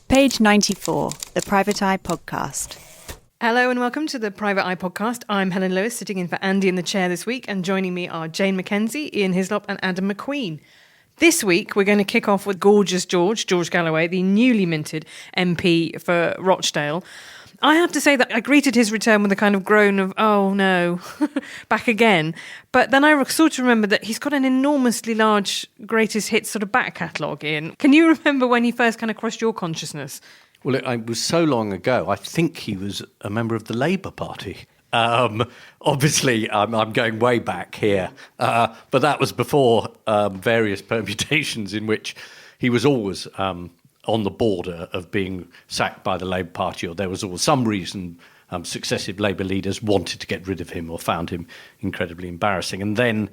Page 94, the Private Eye Podcast. Hello and welcome to the Private Eye Podcast. I'm Helen Lewis, sitting in for Andy in the chair this week, and joining me are Jane Mackenzie, Ian Hislop and Adam McQueen. This week, we're going to kick off with gorgeous George Galloway, the newly minted MP for Rochdale. I have to say that I greeted his return with a kind of groan of, oh no, back again. But then I sort of remembered that he's got an enormously large greatest hits sort of back catalogue in. Can you remember when he first kind of crossed your consciousness? Well, it was so long ago. I think he was a member of the Labour Party. Obviously, I'm going way back here. But that was before various permutations in which he was always on the border of being sacked by the Labour Party, or there was always some reason successive Labour leaders wanted to get rid of him or found him incredibly embarrassing. And then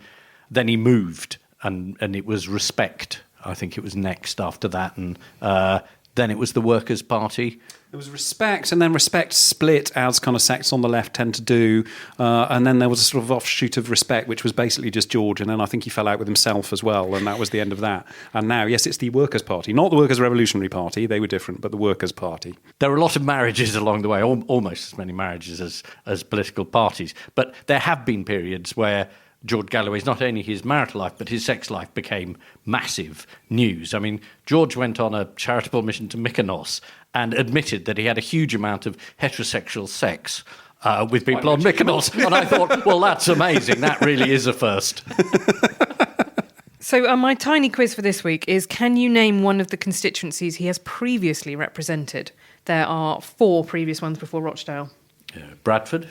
he moved, and it was Respect. I think it was next after that, and then it was the Workers' Party. There was Respect, and then Respect split, as kind of sects on the left tend to do. And then there was a sort of offshoot of Respect, which was basically just George. And then I think he fell out with himself as well, and that was the end of that. And now, yes, it's the Workers' Party. Not the Workers' Revolutionary Party, they were different, but the Workers' Party. There were a lot of marriages along the way, almost as many marriages as political parties. But there have been periods where George Galloway's, not only his marital life, but his sex life became massive news. I mean, George went on a charitable mission to Mykonos and admitted that he had a huge amount of heterosexual sex with people on Mykonos. And I thought, well, that's amazing. That really is a first. So my tiny quiz for this week is, can you name one of the constituencies he has previously represented? There are 4 previous ones before Rochdale. Bradford.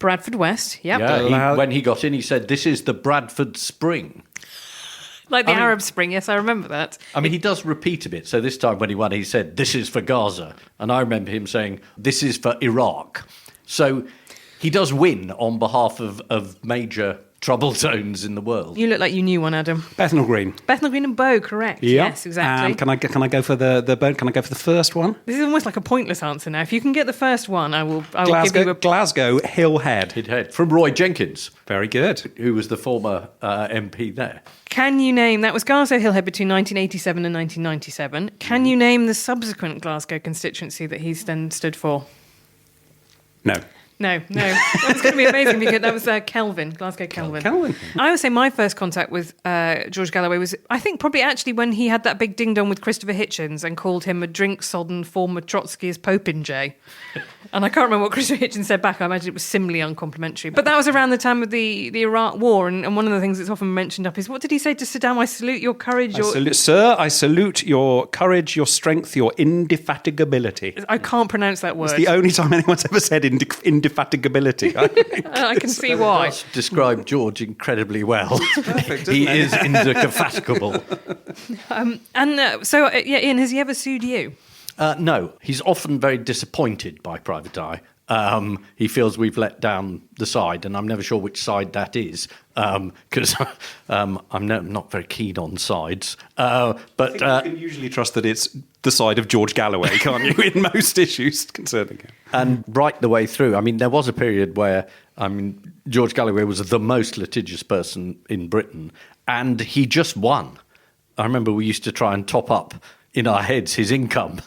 Bradford West, yep. Yeah, when he got in, he said, this is the Bradford Spring. Like the Arab Spring, yes, I remember that. I mean, he does repeat a bit. So this time when he won, he said, this is for Gaza. And I remember him saying, this is for Iraq. So he does win on behalf of major trouble zones in the world. You look like you knew one, Adam. Bethnal Green. Bethnal Green and Bow, correct. Yeah. Yes, exactly. Can I go for can I go for the first one? This is almost like a pointless answer now. If you can get the first one, I will give you a... Glasgow Hillhead. Hillhead. From Roy Jenkins. Very good. Who was the former MP there. Can you name... That was Glasgow Hillhead between 1987 and 1997. Can you name the subsequent Glasgow constituency that he's then stood for? No. No. That was going to be amazing because that was Kelvin, Glasgow Kelvin. Kelvin. I would say my first contact with George Galloway was, I think, probably actually when he had that big ding-dong with Christopher Hitchens and called him a drink-sodden former Trotskyist popinjay. And I can't remember what Christopher Hitchens said back. I imagine it was similarly uncomplimentary. But that was around the time of the Iraq War, and one of the things that's often mentioned up is, what did he say to Saddam? I salute your courage. Sir, I salute your courage, your strength, your indefatigability. I can't pronounce that word. It's the only time anyone's ever said indefatigability. I can see why. That's described George incredibly well. Perfect, he is indefatigable. Ian, has he ever sued you? No, he's often very disappointed by Private Eye. He feels we've let down the side, and I'm never sure which side that is, because I'm not very keen on sides. But you can usually trust that it's the side of George Galloway, can't you, in most issues concerning him. And right the way through, I mean, there was a period where, George Galloway was the most litigious person in Britain, and he just won. I remember we used to try and top up in our heads his income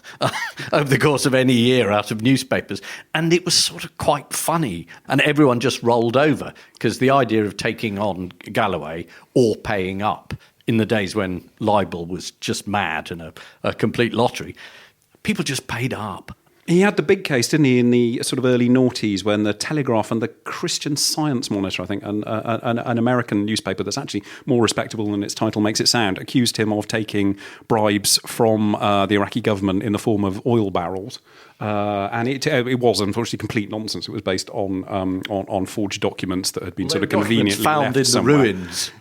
over the course of any year out of newspapers. And it was sort of quite funny. And everyone just rolled over because the idea of taking on Galloway or paying up in the days when libel was just mad and a complete lottery, people just paid up. He had the big case, didn't he, in the sort of early noughties when the Telegraph and the Christian Science Monitor, I think, an American newspaper that's actually more respectable than its title makes it sound, accused him of taking bribes from the Iraqi government in the form of oil barrels. And it was unfortunately complete nonsense. It was based on forged documents that had been sort of conveniently found in somewhere. the ruins.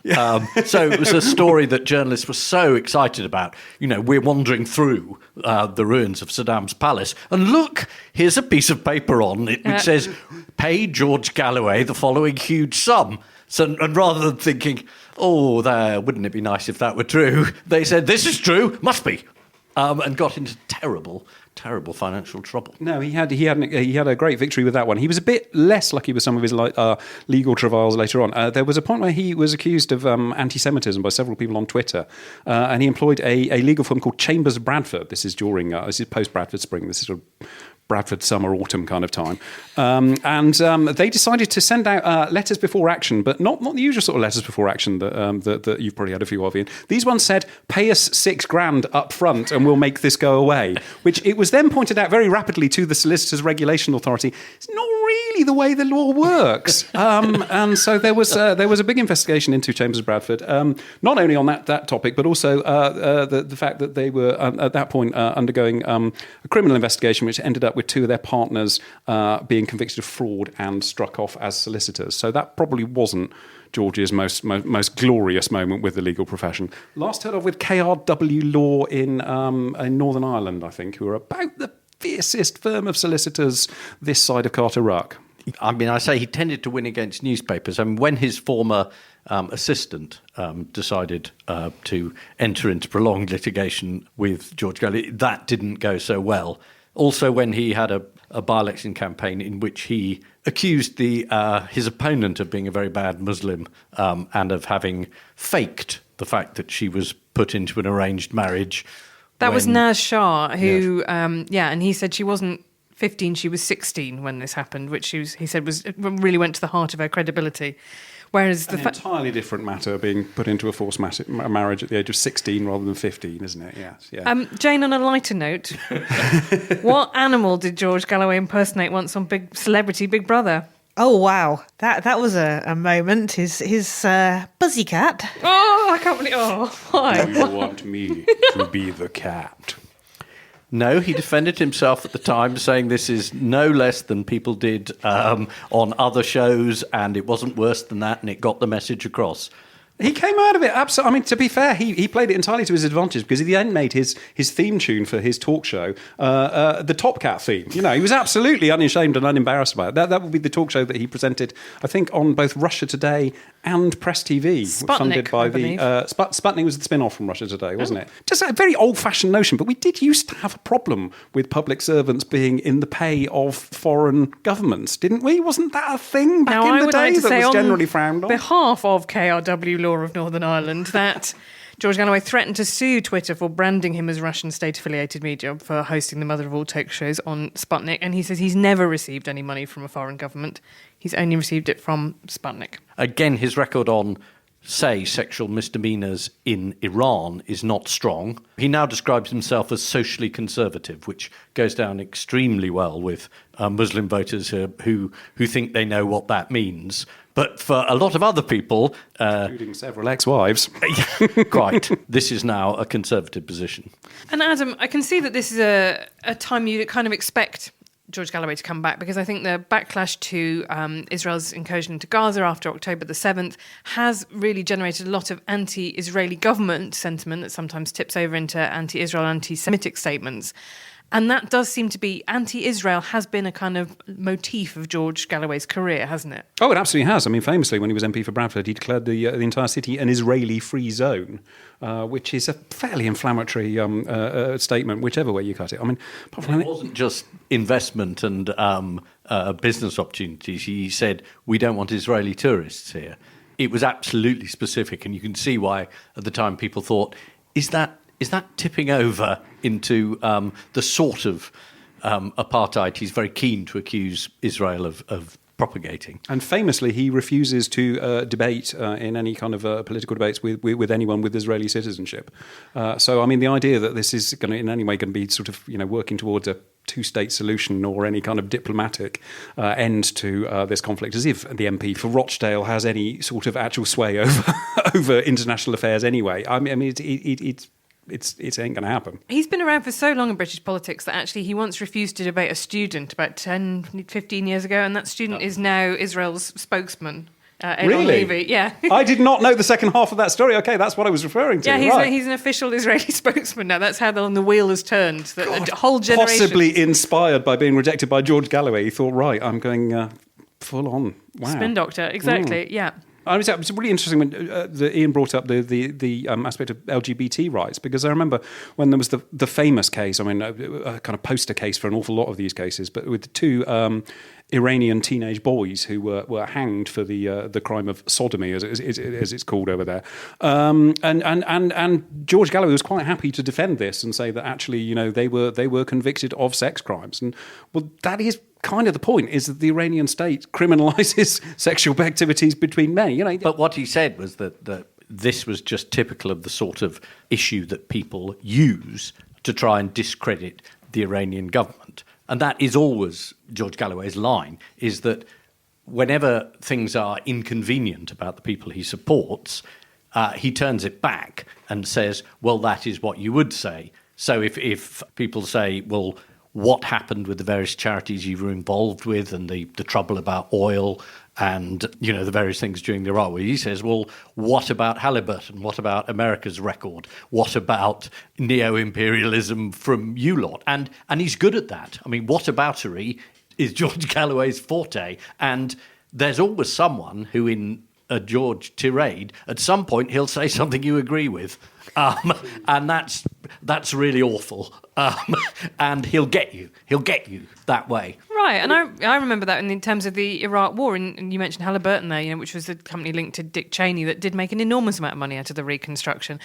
So it was a story that journalists were so excited about. You know, we're wandering through the ruins of Saddam's palace, and look, here's a piece of paper on it which says, "Pay George Galloway the following huge sum." So, and rather than thinking, "Oh, wouldn't it be nice if that were true?" they said, "This is true, must be." and got into terrible financial trouble. No, he had a great victory with that one. He was a bit less lucky with some of his legal travails later on. There was a point where he was accused of anti-Semitism by several people on Twitter, and he employed a legal firm called Chambers Bradford. This is this is post Bradford Spring. This is sort of Bradford summer, autumn kind of time. And they decided to send out letters before action, but not the usual sort of letters before action that you've probably had a few of, Ian. These ones said, pay us $6,000 up front and we'll make this go away, which it was then pointed out very rapidly to the Solicitors Regulation Authority. It's not really the way the law works. And so there was a big investigation into Chambers Bradford, not only on that topic, but also the fact that they were at that point undergoing a criminal investigation, which ended up with two of their partners being convicted of fraud and struck off as solicitors. So that probably wasn't George's most glorious moment with the legal profession. Last heard of with KRW Law in Northern Ireland, I think, who are about the fiercest firm of solicitors this side of Carter Ruck. I mean, I say he tended to win against newspapers. I mean, when his former assistant decided to enter into prolonged litigation with George Galloway, that didn't go so well. Also, when he had a by-election campaign in which he accused his opponent of being a very bad Muslim and of having faked the fact that she was put into an arranged marriage. That was Naz Shah, who, and he said she wasn't 15, she was 16 when this happened, which he said really went to the heart of her credibility. Whereas an entirely different matter being put into a forced marriage at the age of 16 rather than 15, isn't it? Yes. Yeah. Jane, on a lighter note, what animal did George Galloway impersonate once on Celebrity Big Brother? Oh wow, that was a moment. His pussycat. Oh, I can't believe. Oh, why? Do you want me to be the cat? No, he defended himself at the time, saying this is no less than people did on other shows, and it wasn't worse than that, and it got the message across. He came out of it absolutely. I mean, to be fair, he played it entirely to his advantage because he then made his theme tune for his talk show the Top Cat theme. You know, he was absolutely unashamed and unembarrassed about it. That would be the talk show that he presented, I think, on both Russia Today and Press TV, Sputnik, funded by I believe. Sputnik was the spin-off from Russia Today, wasn't it? Just a very old-fashioned notion, but we did used to have a problem with public servants being in the pay of foreign governments, didn't we? Wasn't that a thing back in the day that was generally frowned on? On behalf of KRW Law of Northern Ireland, that George Galloway threatened to sue Twitter for branding him as Russian state-affiliated media for hosting the mother of all talk shows on Sputnik, and he says he's never received any money from a foreign government. He's only received it from Sputnik. Again, his record on, say, sexual misdemeanours in Iran is not strong. He now describes himself as socially conservative, which goes down extremely well with Muslim voters who think they know what that means. But for a lot of other people... including several ex-wives. Quite. This is now a conservative position. And Adam, I can see that this is a time you kind of expect George Galloway to come back, because I think the backlash to Israel's incursion into Gaza after October the 7th has really generated a lot of anti-Israeli government sentiment that sometimes tips over into anti-Israel, anti-Semitic statements. And that does seem to be, anti-Israel has been a kind of motif of George Galloway's career, hasn't it? Oh, it absolutely has. I mean, famously, when he was MP for Bradford, he declared the entire city an Israeli-free zone, which is a fairly inflammatory statement, whichever way you cut it. I mean, apart from it wasn't just investment and business opportunities. He said, we don't want Israeli tourists here. It was absolutely specific, and you can see why, at the time, people thought, is that tipping over into the sort of apartheid he's very keen to accuse Israel of propagating? And famously, he refuses to debate in any kind of political debates with anyone with Israeli citizenship. So, I mean, the idea that this is going to, in any way, going to be sort of, working towards a two-state solution or any kind of diplomatic end to this conflict, as if the MP for Rochdale has any sort of actual sway over international affairs anyway. I mean, it ain't going to happen. He's been around for so long in British politics that actually he once refused to debate a student about 10, 15 years ago, and that student is now Israel's spokesman. Really? Levy. Yeah. I did not know the second half of that story. Okay, that's what I was referring to. Yeah, he's an official Israeli spokesman now. That's how the wheel has turned. The whole generation. Possibly inspired by being rejected by George Galloway, he thought, right, I'm going full on. Wow. Spin doctor, exactly, yeah. It's really interesting when Ian brought up the aspect of LGBT rights, because I remember when there was the famous case, a kind of poster case for an awful lot of these cases, but with the two Iranian teenage boys who were hanged for the crime of sodomy, as it's called over there, and George Galloway was quite happy to defend this and say that actually, they were convicted of sex crimes, and well, that is kind of the point, is that the Iranian state criminalises sexual activities between men. But what he said was that this was just typical of the sort of issue that people use to try and discredit the Iranian government. And that is always George Galloway's line, is that whenever things are inconvenient about the people he supports, he turns it back and says, well, that is what you would say. So if people say, well, what happened with the various charities you were involved with and the trouble about oil and, the various things during the Iraq War, he says, well, what about Halliburton? What about America's record? What about neo-imperialism from you lot? And he's good at that. Whataboutery is George Galloway's forte. And there's always someone who in a George tirade, at some point he'll say something you agree with. And that's really awful. And he'll get you that way. Right, and I remember that in terms of the Iraq War, and you mentioned Halliburton there, which was the company linked to Dick Cheney that did make an enormous amount of money out of the reconstruction,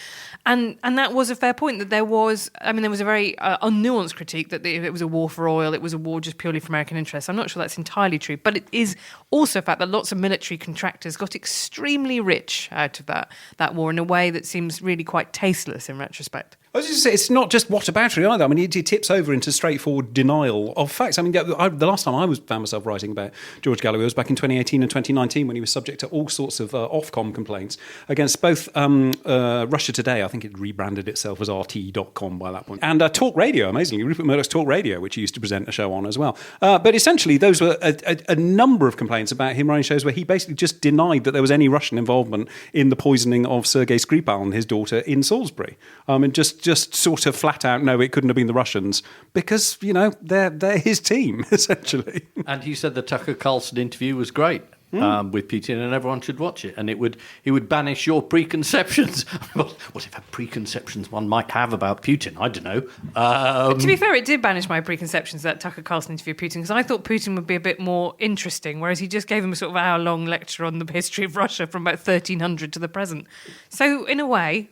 and that was a fair point, that there was a very unnuanced critique that it was a war for oil, it was a war just purely for American interests. I'm not sure that's entirely true, but it is also a fact that lots of military contractors got extremely rich out of that war in a way that seems really quite tasteless in retrospect. I was just say, it's not just whataboutery either. It tips over into straightforward denial of facts. The last time I found myself writing about George Galloway was back in 2018 and 2019, when he was subject to all sorts of Ofcom complaints against both Russia Today, I think it rebranded itself as RT.com by that point, and Talk Radio, amazingly, Rupert Murdoch's Talk Radio, which he used to present a show on as well. But essentially, those were a number of complaints about him running shows where he basically just denied that there was any Russian involvement in the poisoning of Sergei Skripal and his daughter in Salisbury. And just sort of flat out, no, it couldn't have been the Russians, because, they're his team, essentially. And he said the Tucker Carlson interview was great with Putin, and everyone should watch it. And it would banish your preconceptions. Whatever preconceptions one might have about Putin, I don't know. To be fair, it did banish my preconceptions, that Tucker Carlson interview of Putin, because I thought Putin would be a bit more interesting, whereas he just gave him a sort of hour-long lecture on the history of Russia from about 1300 to the present. So, in a way,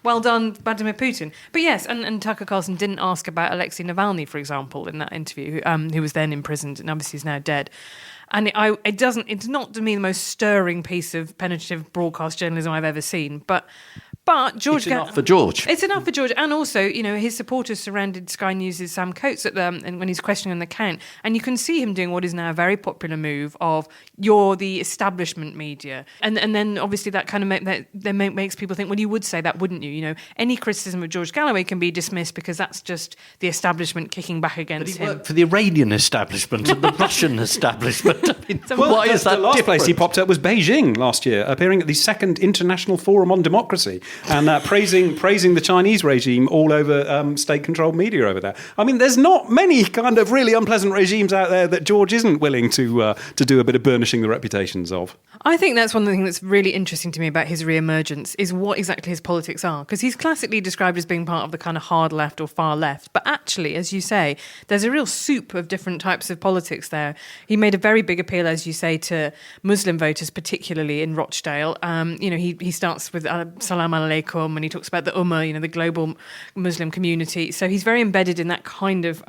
well done, Vladimir Putin. But yes, and Tucker Carlson didn't ask about Alexei Navalny, for example, in that interview, who was then imprisoned and obviously is now dead. And it's not to me the most stirring piece of penetrative broadcast journalism I've ever seen. But George... It's enough for George. It's enough for George. And also, his supporters surrounded Sky News' Sam Coates and when he's questioning on the count. And you can see him doing what is now a very popular move of, you're the establishment media. And then obviously that kind of makes people think, well, you would say that, wouldn't you? Any criticism of George Galloway can be dismissed because that's just the establishment kicking back against him. But he worked for the Iranian establishment and the Russian establishment. Why is that the last different? place he popped up was Beijing last year, appearing at the Second International Forum on Democracy, and praising the Chinese regime all over state-controlled media over there. There's not many kind of really unpleasant regimes out there that George isn't willing to do a bit of burnishing the reputations of. I think that's one of the things that's really interesting to me about his re-emergence, is what exactly his politics are. Because he's classically described as being part of the kind of hard left or far left. But actually, as you say, there's a real soup of different types of politics there. He made a very big appeal, as you say, to Muslim voters, particularly in Rochdale. He starts with Salam Alaikum, and he talks about the Ummah, the global Muslim community. So he's very embedded in that kind of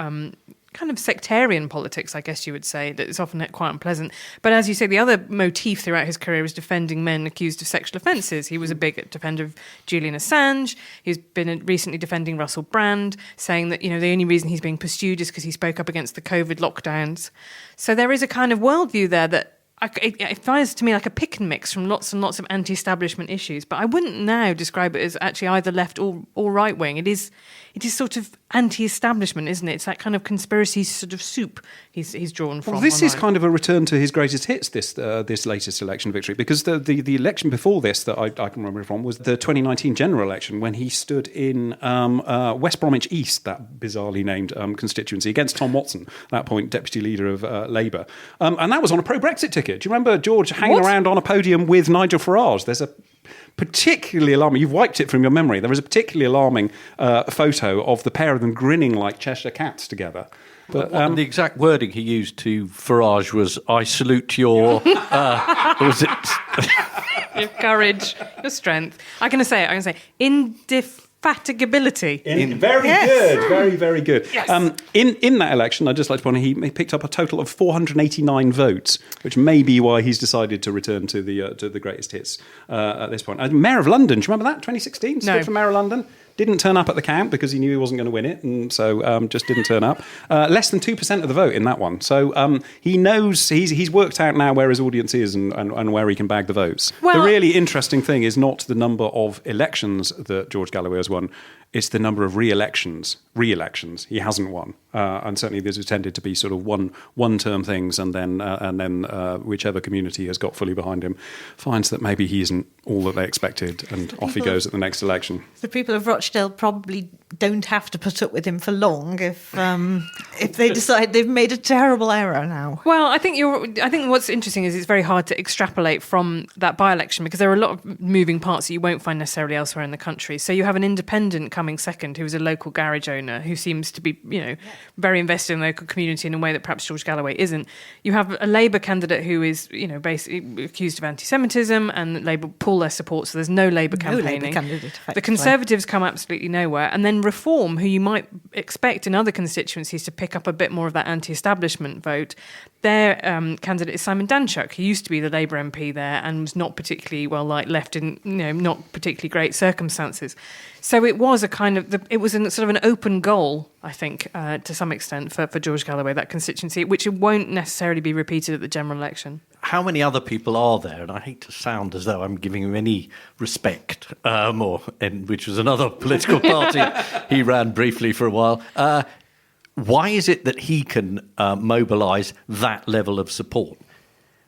sectarian politics, I guess you would say, that is often quite unpleasant. But as you say, the other motif throughout his career is defending men accused of sexual offences. He was a big defender of Julian Assange. He's been recently defending Russell Brand, saying that, the only reason he's being pursued is because he spoke up against the COVID lockdowns. So there is a kind of worldview there that it feels to me like a pick and mix from lots and lots of anti-establishment issues. But I wouldn't now describe it as actually either left or right wing. It is sort of anti-establishment, isn't it? It's that kind of conspiracy sort of soup he's drawn from. Well, this is online. kind of a return to his greatest hits, this latest election victory, because the election before this that I can remember from was the 2019 general election, when he stood in West Bromwich East, that bizarrely named constituency, against Tom Watson, at that point deputy leader of Labour. And that was on a pro-Brexit ticket. Do you remember George hanging around on a podium with Nigel Farage? There's a particularly alarming, you've wiped it from your memory, there is a particularly alarming photo of the pair of them grinning like Cheshire cats together. But the exact wording he used to Farage was, "I salute your," what was it? Your courage, your strength. I can say indefatigability. Very good, very, very good. Yes. In that election, I'd just like to point out, he picked up a total of 489 votes, which may be why he's decided to return to the greatest hits at this point. Mayor of London, do you remember that? 2016, stood for Mayor of London. Didn't turn up at the count because he knew he wasn't going to win it, and so just didn't turn up. Less than 2% of the vote in that one. So he knows, he's worked out now where his audience is and where he can bag the votes. Well, the really interesting thing is not the number of elections that George Galloway has won, it's the number of re-elections. He hasn't won. And certainly these tended to be sort of one-term things, and then whichever community has got fully behind him finds that maybe he isn't all that they expected, and off he goes at the next election. The people of Rochdale probably don't have to put up with him for long if they decide they've made a terrible error now. Well, I think what's interesting is it's very hard to extrapolate from that by-election, because there are a lot of moving parts that you won't find necessarily elsewhere in the country. So you have an independent coming second, who is a local garage owner who seems to be, very invested in the local community in a way that perhaps George Galloway isn't. You have a Labour candidate who is, basically accused of anti-Semitism, and Labour pull their support, so there's no Labour campaigning. Labour candidate, effectively. The Conservatives come absolutely nowhere, and then Reform, who you might expect in other constituencies to pick up a bit more of that anti-establishment vote. Their candidate is Simon Danchuk, who used to be the Labour MP there and was not particularly well liked, left in not particularly great circumstances. So it was it was sort of an open goal, I think, to some extent for George Galloway, that constituency, which it won't necessarily be repeated at the general election. How many other people are there? And I hate to sound as though I'm giving him any respect, which was another political party he ran briefly for a while. Why is it that he can mobilise that level of support?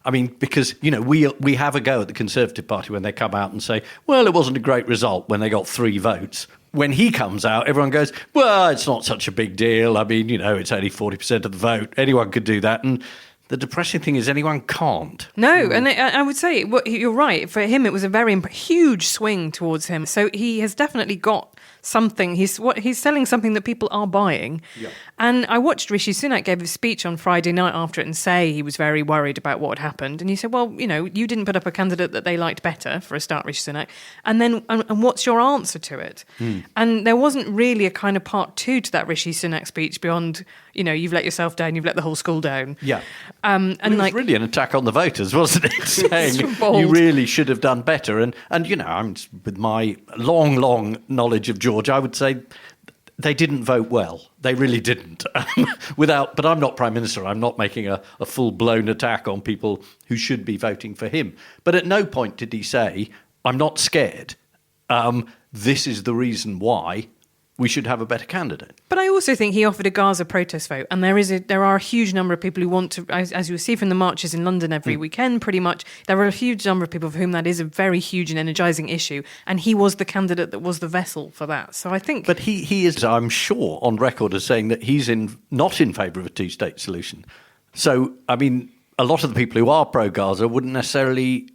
I mean, because, we have a go at the Conservative Party when they come out and say, well, it wasn't a great result when they got 3 votes. When he comes out, everyone goes, well, it's not such a big deal. I mean, it's only 40% of the vote. Anyone could do that. And the depressing thing is anyone can't. No, and I would say, you're right. For him, it was a very huge swing towards him. So he has definitely got something. He's selling something that people are buying. Yeah. And I watched Rishi Sunak give a speech on Friday night after it and say he was very worried about what had happened. And he said, well, you didn't put up a candidate that they liked better, for a start, Rishi Sunak. And then, and what's your answer to it? And there wasn't really a kind of part 2 to that Rishi Sunak speech beyond, you've let yourself down, you've let the whole school down. Yeah. And it was really an attack on the voters, wasn't it? Saying you really should have done better. And I'm with my long knowledge of George, I would say they didn't vote well. They really didn't. But I'm not Prime Minister. I'm not making a full-blown attack on people who should be voting for him. But at no point did he say, I'm not scared. This is the reason why we should have a better candidate. But I also think he offered a Gaza protest vote, and there are a huge number of people who want to, as you see from the marches in London every weekend, pretty much, there are a huge number of people for whom that is a very huge and energising issue, and he was the candidate that was the vessel for that. So I think... But he is, I'm sure, on record as saying that he's not in favour of a two-state solution. So, I mean, a lot of the people who are pro-Gaza wouldn't necessarily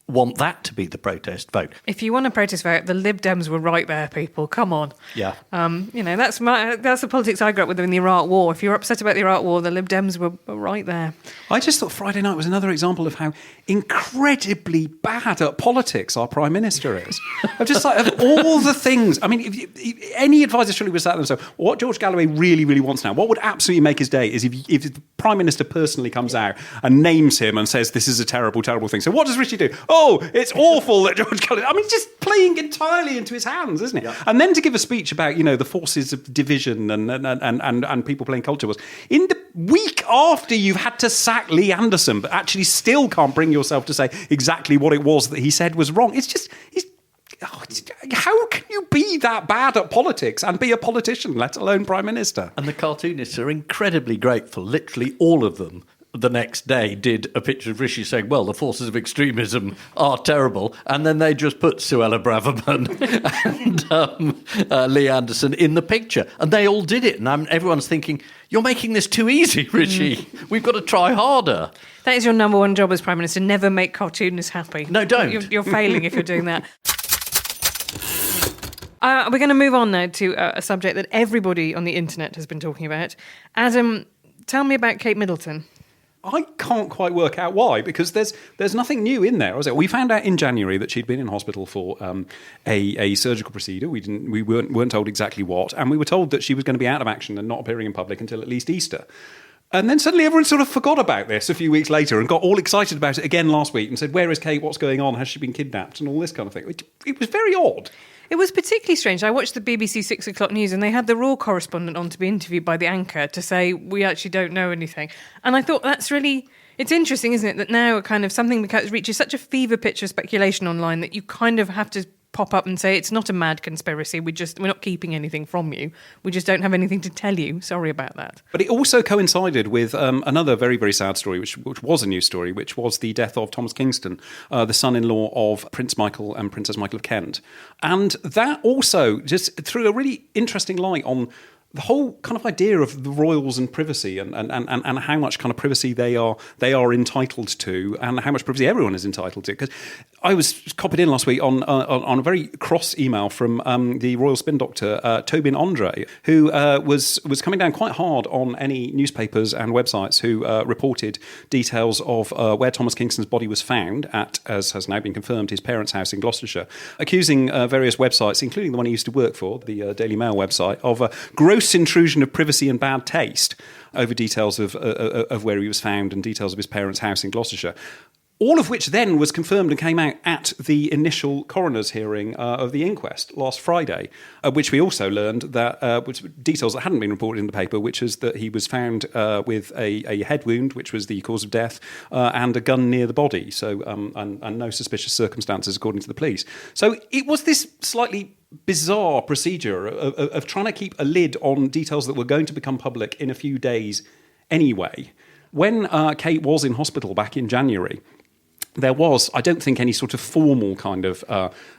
want that to be the protest vote. If you want a protest vote, the Lib Dems were right there, people. Come on. Yeah. That's the politics I grew up with in the Iraq War. If you're upset about the Iraq War, the Lib Dems were right there. I just thought Friday night was another example of how incredibly bad at politics our Prime Minister is. I'm just like, of all the things, I mean, if any advisor surely was sat there and said, what George Galloway really, really wants now, what would absolutely make his day is if the Prime Minister personally comes out and names him and says, this is a terrible, terrible thing. So what does Richie do? Oh, it's awful that George Galloway... I mean, just playing entirely into his hands, isn't it? Yeah. And then to give a speech about, the forces of division and people playing culture was in the week after you've had to sack Lee Anderson, but actually still can't bring yourself to say exactly what it was that he said was wrong. It's just... how can you be that bad at politics and be a politician, let alone Prime Minister? And the cartoonists are incredibly grateful. Literally all of them the next day did a picture of Rishi saying, well, the forces of extremism are terrible. And then they just put Suella Braverman and Lee Anderson in the picture. And they all did it. And everyone's thinking, you're making this too easy, Rishi. We've got to try harder. That is your number one job as Prime Minister, never make cartoonists happy. No, don't. You're failing if you're doing that. We're going to move on now to a subject that everybody on the internet has been talking about. Adam, tell me about Kate Middleton. I can't quite work out why, because there's nothing new in there, is it? We found out in January that she'd been in hospital for a surgical procedure. We weren't told exactly what, and we were told that she was going to be out of action and not appearing in public until at least Easter. And then suddenly everyone sort of forgot about this a few weeks later and got all excited about it again last week and said, where is Kate? What's going on? Has she been kidnapped? And all this kind of thing. It was very odd. It was particularly strange. I watched the BBC 6 o'clock news and they had the Raw correspondent on to be interviewed by the anchor to say, we actually don't know anything. And I thought that's really... It's interesting, isn't it, that now kind of something reaches such a fever pitch of speculation online that you kind of have to pop up and say, it's not a mad conspiracy, we're not keeping anything from you. We just don't have anything to tell you. Sorry about that. But it also coincided with another very, very sad story, which was a news story, which was the death of Thomas Kingston, the son-in-law of Prince Michael and Princess Michael of Kent. And that also just threw a really interesting light on the whole kind of idea of the royals and privacy and how much kind of privacy they are entitled to and how much privacy everyone is entitled to. Because I was copied in last week on a very cross email from the royal spin doctor, Tobin Andre, who was coming down quite hard on any newspapers and websites who reported details of where Thomas Kingston's body was found at, as has now been confirmed, his parents' house in Gloucestershire, accusing various websites, including the one he used to work for, the Daily Mail website, of gross intrusion of privacy and bad taste over details of where he was found and details of his parents' house in Gloucestershire. All of which then was confirmed and came out at the initial coroner's hearing of the inquest last Friday, which we also learned that which details that hadn't been reported in the paper, which is that he was found with a head wound, which was the cause of death, and a gun near the body. So and no suspicious circumstances, according to the police. So it was this slightly bizarre procedure of trying to keep a lid on details that were going to become public in a few days anyway. When Kate was in hospital back in January, there was, I don't think, any sort of formal kind of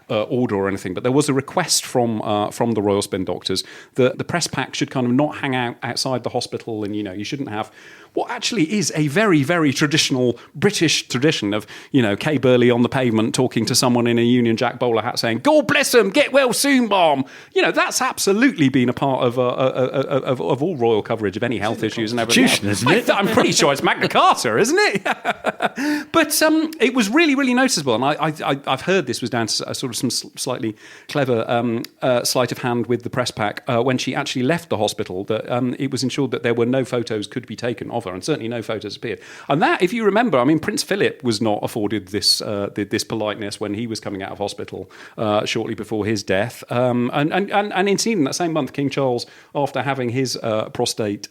order or anything, but there was a request from the royal spin doctors that the press pack should kind of not hang out outside the hospital, and you shouldn't have what actually is a very, very traditional British tradition of Kay Burley on the pavement talking to someone in a Union Jack bowler hat saying, "God bless them, get well soon, Mom." That's absolutely been a part of all royal coverage of any health issues and everything. Isn't it? I'm pretty sure it's Magna Carta, isn't it? But it was really, really noticeable, and I've heard this was down to sort of some slightly clever sleight of hand with the press pack when she actually left the hospital, that it was ensured that there were no photos could be taken of her, and certainly no photos appeared. And that, if you remember, I mean, Prince Philip was not afforded this politeness when he was coming out of hospital shortly before his death. And indeed, in that same month, King Charles, after having his prostate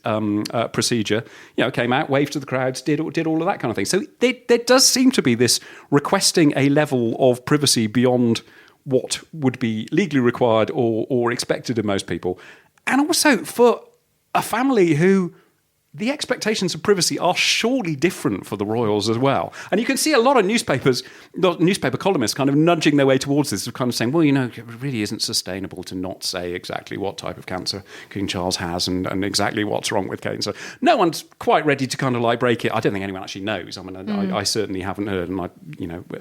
procedure, came out, waved to the crowds, did all of that kind of thing. So there does seem to be this requesting a level of privacy beyond what would be legally required or expected of most people. And also for a family who the expectations of privacy are surely different for the royals as well. And you can see a lot of newspaper columnists kind of nudging their way towards this, kind of saying, well, it really isn't sustainable to not say exactly what type of cancer King Charles has and exactly what's wrong with Kate. So no one's quite ready to kind of break it. I don't think anyone actually knows. I mean, I certainly haven't heard, and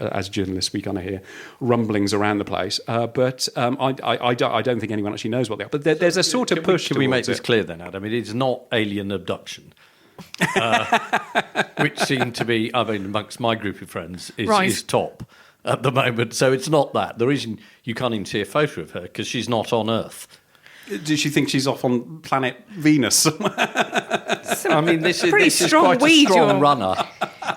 as journalists, we kind of hear rumblings around the place. But I don't think anyone actually knows what they are. But there's a sort of push. Can we make this clear then, Adam? It is not alien abduction. Which seem to be, amongst my group of friends, is top at the moment. So it's not that. The reason you can't even see a photo of her because she's not on Earth. Does she think she's off on planet Venus? I mean, this is quite a strong runner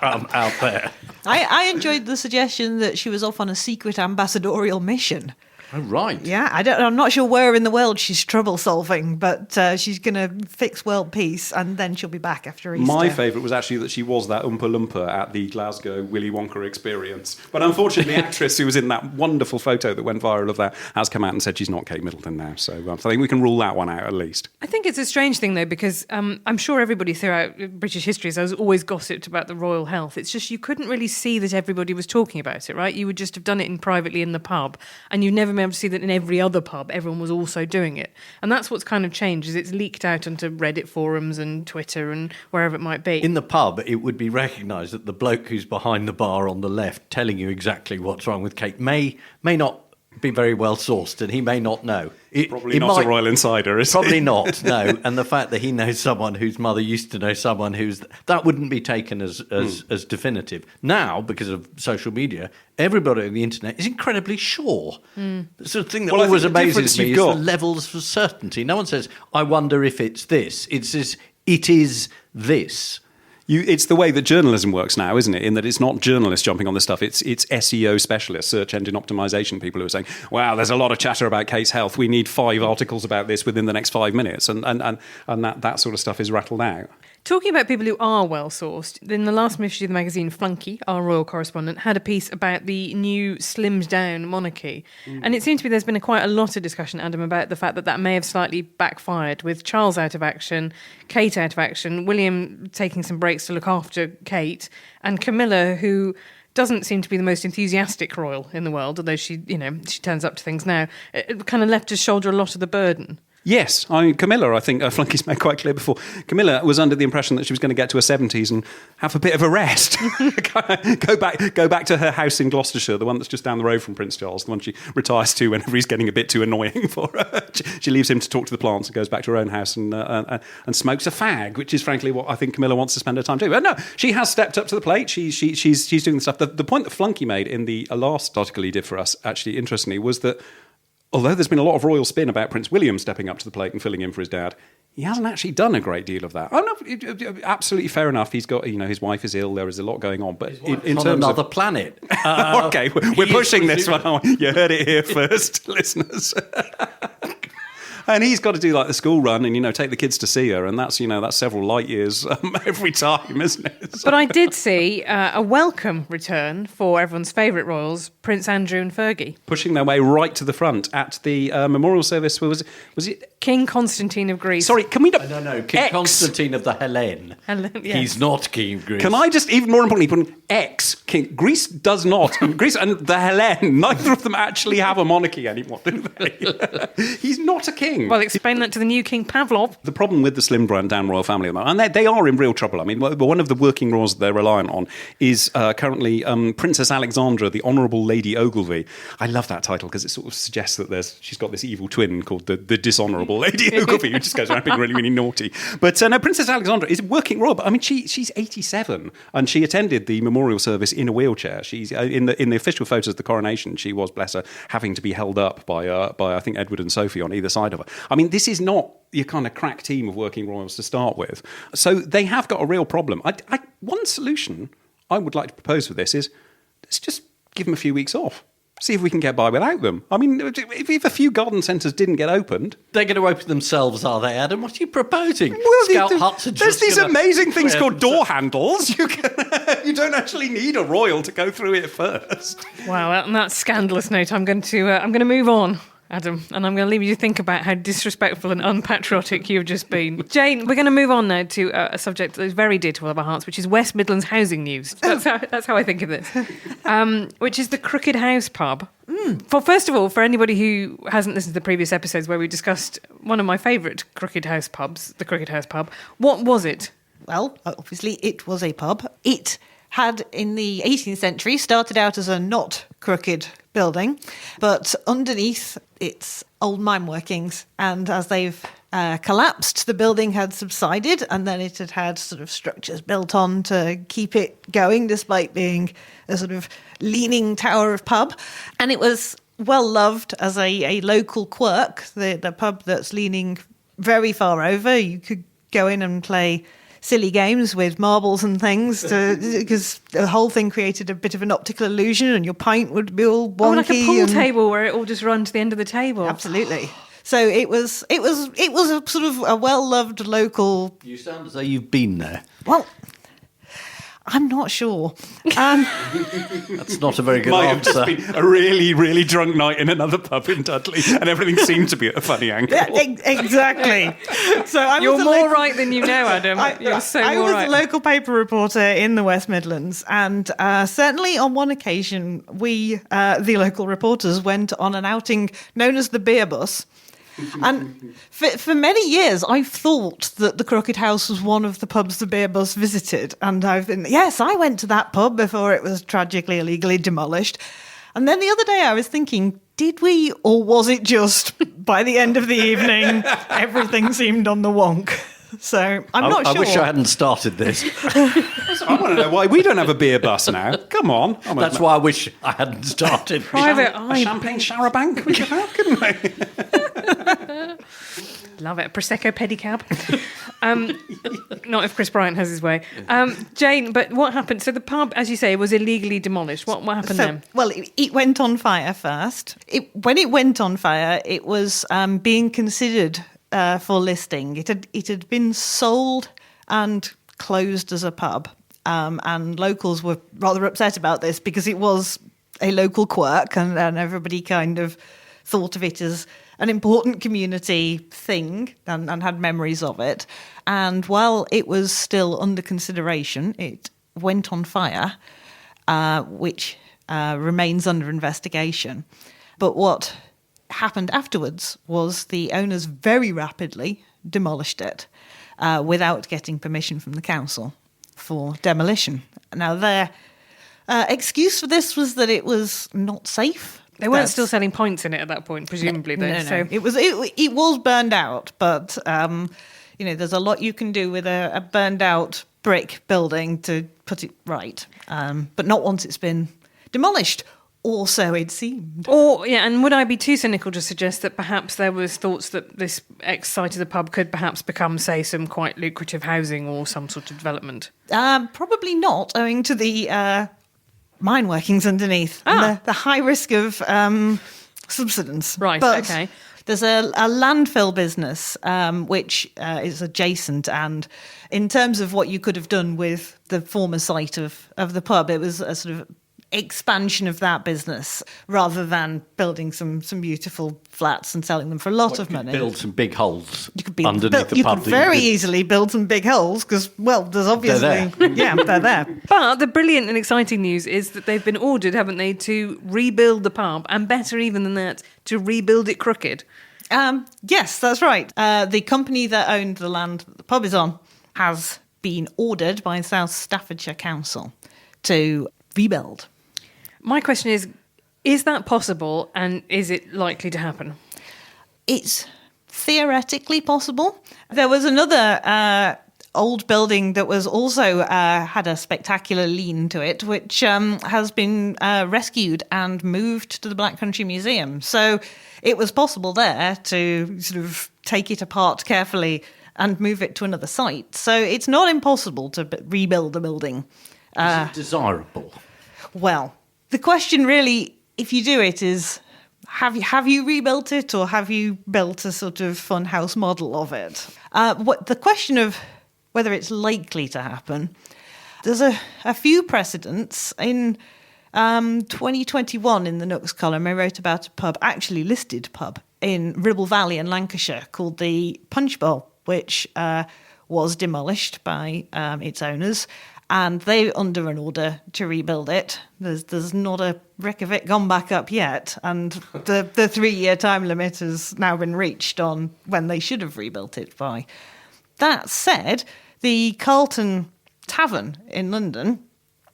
out there. I enjoyed the suggestion that she was off on a secret ambassadorial mission. Oh, right. Yeah, I'm not sure where in the world she's trouble solving, but she's going to fix world peace, and then she'll be back after Easter. My favourite was actually that she was that Oompa Loompa at the Glasgow Willy Wonka experience. But unfortunately, the actress who was in that wonderful photo that went viral of that has come out and said she's not Kate Middleton now. So I think we can rule that one out at least. I think it's a strange thing, though, because I'm sure everybody throughout British history has always gossiped about the royal health. It's just you couldn't really see that everybody was talking about it, right? You would just have done it privately in the pub, and you'd never been able to see that in every other pub everyone was also doing it. And that's what's kind of changed, is it's leaked out onto Reddit forums and Twitter and wherever it might be. In the pub, it would be recognised that the bloke who's behind the bar on the left telling you exactly what's wrong with Kate may not be very well sourced, and he may not know. Probably not a royal insider, is Probably he? not, no. And the fact that he knows someone whose mother used to know someone that wouldn't be taken as definitive. Now, because of social media, everybody on the internet is incredibly sure. The sort of thing that always amazes me is the levels of certainty. No one says, I wonder if it's this. It says, it is this. It's the way that journalism works now, isn't it? In that it's not journalists jumping on this stuff, it's SEO specialists, search engine optimization people who are saying, wow, there's a lot of chatter about Kate's health. We need 5 articles about this within the next 5 minutes. And that sort of stuff is rattled out. Talking about people who are well sourced, in the last issue of the magazine, Flunky, our royal correspondent, had a piece about the new slimmed down monarchy. And it seems to be there's been quite a lot of discussion, Adam, about the fact that may have slightly backfired, with Charles out of action, Kate out of action, William taking some breaks to look after Kate, and Camilla, who doesn't seem to be the most enthusiastic royal in the world, although she turns up to things now, it kind of left to shoulder a lot of the burden. Yes, Camilla, I think Flunky's made quite clear before. Camilla was under the impression that she was going to get to her 70s and have a bit of a rest. go back to her house in Gloucestershire, the one that's just down the road from Prince Charles, the one she retires to whenever he's getting a bit too annoying for her. She leaves him to talk to the plants and goes back to her own house and smokes a fag, which is frankly what I think Camilla wants to spend her time doing. But no, she has stepped up to the plate. She's doing the stuff. The point that Flunky made in the last article he did for us, actually, interestingly, was that although there's been a lot of royal spin about Prince William stepping up to the plate and filling in for his dad, he hasn't actually done a great deal of that. Oh no, absolutely fair enough. He's got, his wife is ill. There is a lot going on, but in terms on another planet. Okay, we're pushing this one. You heard it here first, listeners. And he's got to do like the school run and, take the kids to see her. And that's, that's several light years every time, isn't it? But I did see a welcome return for everyone's favourite royals, Prince Andrew and Fergie. Pushing their way right to the front at the memorial service. Was it King Constantine of Greece. Sorry, can we... No, King Constantine of the Helen. Yes. He's not King of Greece. Can I just, even more importantly, put an X? King. Greece does not. Greece and the Helen, neither of them actually have a monarchy anymore, do they? He's not a king. Well, explain that to the new King Pavlov. The problem with the slimmed down royal family at the moment, and they are in real trouble. I mean, one of the working royals they're reliant on is currently Princess Alexandra, the Honourable Lady Ogilvy. I love that title because it sort of suggests that she's got this evil twin called the Dishonourable Lady Ogilvy, who just goes around being really, really naughty. But no, Princess Alexandra is working royal. But I mean, she's 87, and she attended the memorial service in a wheelchair. She's in the official photos of the coronation. She was, bless her, having to be held up by I think Edward and Sophie on either side of her. I mean, this is not your kind of crack team of working royals to start with. So they have got a real problem. One solution I would like to propose for this is let's just give them a few weeks off. See if we can get by without them. I mean, if a few garden centres didn't get opened... They're going to open themselves, are they, Adam? What are you proposing? Well, Scout huts are there's just these amazing things called door themselves. handles. You don't actually need a royal to go through it first. Wow, on that scandalous note, I'm going to move on, Adam, and I'm going to leave you to think about how disrespectful and unpatriotic you've just been. Jane, we're going to move on now to a subject that is very dear to all of our hearts, which is West Midlands housing news. That's how I think of this, which is the Crooked House pub. First of all, for anybody who hasn't listened to the previous episodes where we discussed one of my favourite Crooked House pubs, the Crooked House pub, what was it? Well, obviously it was a pub. It had, in the 18th century, started out as a not crooked building, but underneath its old mine workings, and as they've collapsed, the building had subsided, and then it had sort of structures built on to keep it going, despite being a sort of leaning tower of pub. And it was well loved as a local quirk, the pub that's leaning very far over. You could go in and play silly games with marbles and things because the whole thing created a bit of an optical illusion, and your pint would be all wonky. Oh, like a pool table where it all just run to the end of the table. Absolutely. So it was a sort of a well-loved local. You sound as though you've been there. Well, I'm not sure. That's not a very good Might have answer. just been a really, really drunk night in another pub in Dudley, and everything seemed to be at a funny angle. Yeah, exactly. So You're more right than you know, Adam. You're so I more was right. a local paper reporter in the West Midlands, and certainly on one occasion, we, the local reporters, went on an outing known as the Beer Bus. And for many years, I've thought that the Crooked House was one of the pubs the Beer Bus visited. And yes, I went to that pub before it was tragically illegally demolished. And then the other day I was thinking, did we, or was it just by the end of the evening, everything seemed on the wonk? So I'm not sure. I wish I hadn't started this. I want to know why we don't have a beer bus now. Come on. That's why I wish I hadn't started. Private A eye. champagne shower bank we could have, couldn't we? Love it. A Prosecco pedicab. Not if Chris Bryant has his way. Jane, but what happened? So the pub, as you say, was illegally demolished. What happened then? Well, it went on fire first. When it went on fire, it was being considered for listing. It had been sold and closed as a pub. And locals were rather upset about this because it was a local quirk and everybody kind of thought of it as an important community thing and had memories of it. And while it was still under consideration, it went on fire, which remains under investigation. But what happened afterwards was the owners very rapidly demolished it without getting permission from the council for demolition. Now, their excuse for this was that it was not safe. They weren't still selling points in it at that point, presumably. No. So It was burned out, but there's a lot you can do with a burned out brick building to put it right, but not once it's been demolished. Or so it seemed. And would I be too cynical to suggest that perhaps there was thoughts that this ex-site of the pub could perhaps become, say, some quite lucrative housing or some sort of development? Probably not, owing to the mine workings underneath and the high risk of subsidence. Right, but okay. There's a landfill business which is adjacent, and in terms of what you could have done with the former site of the pub, it was a sort of expansion of that business rather than building some beautiful flats and selling them for a lot of money. Build some big holes You could underneath the you pub. could very easily build some big holes because, well, there's obviously they're there. But the brilliant and exciting news is that they've been ordered, haven't they, to rebuild the pub, and better even than that, to rebuild it crooked. Yes, that's right. The company that owned the land that the pub is on has been ordered by South Staffordshire Council to rebuild. My question is that possible, and is it likely to happen? It's theoretically possible. There was another old building that was also had a spectacular lean to it, which has been rescued and moved to the Black Country Museum. So it was possible there to sort of take it apart carefully and move it to another site. So it's not impossible to rebuild the building. Is it desirable? Well, the question really, if you do it, is have you rebuilt it, or have you built a sort of funhouse model of it? The question of whether it's likely to happen, there's a few precedents. In 2021, in the Nooks column, I wrote about a pub, actually listed pub, in Ribble Valley in Lancashire called the Punch Bowl, which was demolished by its owners. And they're under an order to rebuild it. There's not a wreck of it gone back up yet. And the 3-year time limit has now been reached on when they should have rebuilt it by. That said, the Carlton Tavern in London,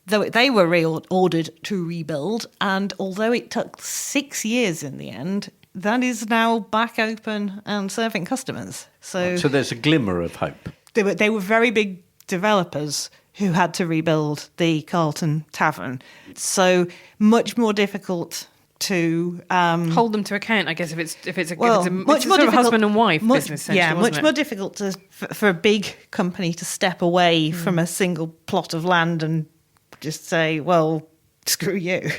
though they were ordered to rebuild, and although it took 6 years in the end, that is now back open and serving customers. So there's a glimmer of hope. They were very big developers who had to rebuild the Carlton Tavern. So much more difficult to hold them to account, I guess, if it's a well, it's sort of a husband and wife business, essentially, yeah, wasn't much it? more difficult for a big company to step away from a single plot of land and just say, well, screw you.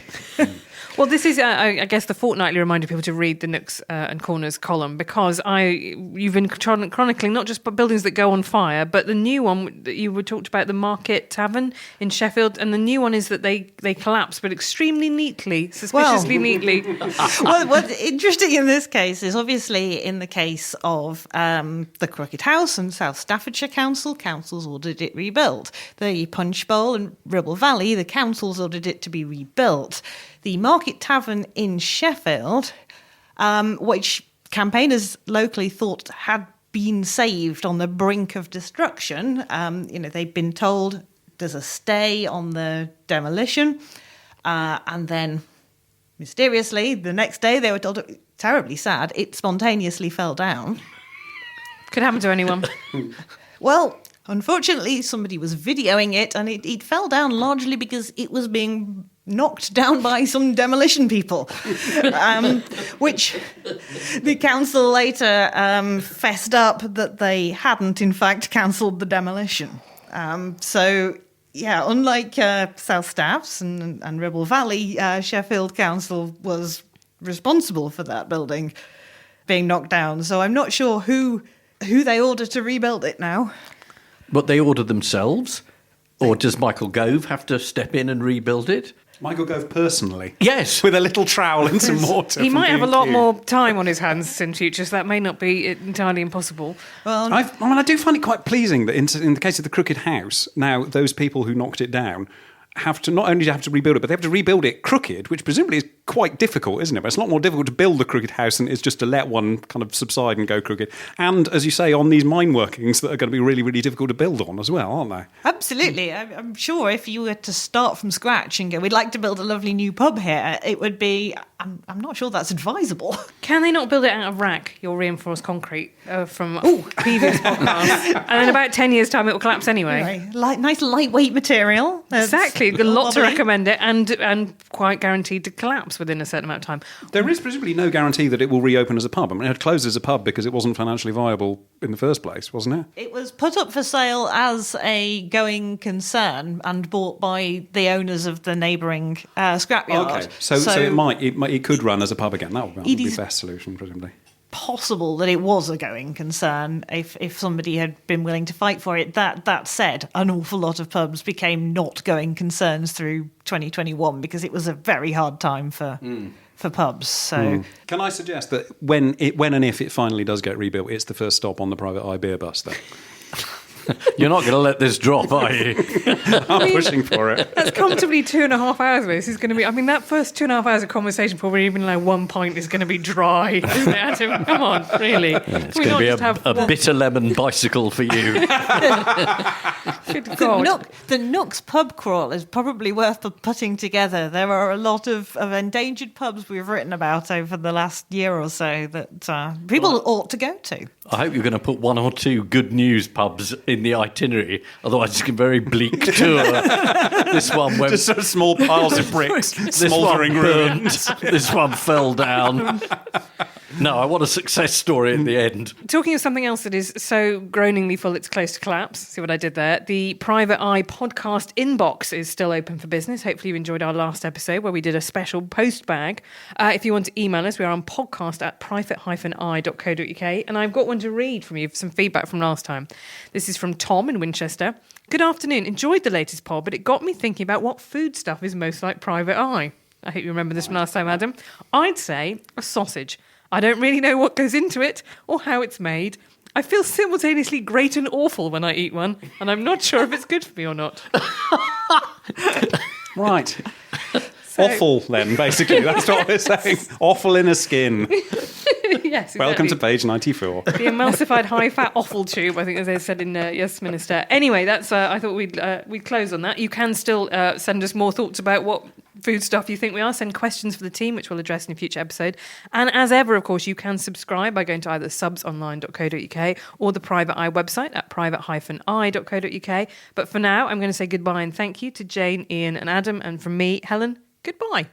Well, this is, I guess, the fortnightly reminder people to read the Nooks and Corners column, because you've been chronicling not just buildings that go on fire, but the new one that you were talked about, the Market Tavern in Sheffield, and the new one is that they collapse, but extremely neatly, suspiciously neatly. Well, what's interesting in this case is obviously in the case of the Crooked House and South Staffordshire councils ordered it rebuilt. The Punch Bowl and Ribble Valley, the councils ordered it to be rebuilt. The Market Tavern in Sheffield, which campaigners locally thought had been saved on the brink of destruction, they'd been told there's a stay on the demolition, and then mysteriously the next day they were told, terribly sad, it spontaneously fell down. Could happen to anyone. Well, unfortunately, somebody was videoing it, and it fell down largely because it was being knocked down by some demolition people, which the council later fessed up that they hadn't, in fact, cancelled the demolition. So, yeah, unlike South Staffs and Ribble Valley, Sheffield Council was responsible for that building being knocked down. So I'm not sure who they ordered to rebuild it now. But they ordered themselves? Or does Michael Gove have to step in and rebuild it? Michael Gove personally? Yes. With a little trowel and some mortar. He from might have a lot B&Q. more time on his hands in future, so that may not be entirely impossible. Well, I do find it quite pleasing that in the case of the Crooked House, now those people who knocked it down have to not only have to rebuild it, but they have to rebuild it crooked, which presumably is quite difficult, isn't it? But it's a lot more difficult to build a crooked house than it is just to let one kind of subside and go crooked. And, as you say, on these mine workings that are going to be really, really difficult to build on as well, aren't they? absolutely. I'm sure if you were to start from scratch and go, we'd like to build a lovely new pub here, it would be, I'm not sure that's advisable. Can they not build it out of rack, your reinforced concrete, from previous podcasts? And in about 10 years' time, it will collapse anyway. Anyway, nice lightweight material. Exactly. A lot to Lovely. recommend it, and quite guaranteed to collapse within a certain amount of time. There is presumably no guarantee that it will reopen as a pub. I mean, it had closed as a pub because it wasn't financially viable in the first place, wasn't it? It was put up for sale as a going concern and bought by the owners of the neighbouring scrapyard. Okay, so it could run as a pub again. That would be the is- best solution, presumably. Possible that it was a going concern if somebody had been willing to fight for it. That said, an awful lot of pubs became not going concerns through 2021 because it was a very hard time for pubs. So Can I suggest that when and if it finally does get rebuilt, it's the first stop on the private eye beer bus then? You're not going to let this drop, are you? I'm pushing for it. That's comfortably 2.5 hours of this is going to be... I mean, that first 2.5 hours of conversation before we even know 1 pint is going to be dry. Isn't it, Adam? Come on, really. It's going to be a bitter lemon bicycle for you. Good God. the Nooks pub crawl is probably worth putting together. There are a lot of endangered pubs we've written about over the last year or so that people ought to go to. I hope you're going to put 1 or 2 good news pubs in the itinerary. Otherwise, it's a very bleak tour. This one went... Just sort of small piles of bricks, This smouldering one burnt. ruins. This one fell down. No, I want a success story in the end. Talking of something else that is so groaningly full it's close to collapse, see what I did there? The Private Eye podcast inbox is still open for business. Hopefully you enjoyed our last episode where we did a special post bag. If you want to email us, we are on podcast@private-eye.co.uk, and I've got one to read from you, some feedback from last time. This is from Tom in Winchester. Good afternoon. Enjoyed the latest pod, but it got me thinking about what food stuff is most like Private Eye. I hope you remember this from last time, Adam. I'd say a sausage. I don't really know what goes into it or how it's made. I feel simultaneously great and awful when I eat one, and I'm not sure if it's good for me or not. Right. Offal, then, basically. That's what we're saying. Offal in a skin. Yes, Welcome to exactly. page 94. The emulsified high-fat offal tube, I think, as they said in Yes Minister. Anyway, that's. I thought we'd close on that. You can still send us more thoughts about what food stuff you think we are. Send questions for the team, which we'll address in a future episode. And as ever, of course, you can subscribe by going to either subsonline.co.uk or the Private Eye website at private-eye.co.uk. But for now, I'm going to say goodbye and thank you to Jane, Ian and Adam. And from me, Helen, goodbye.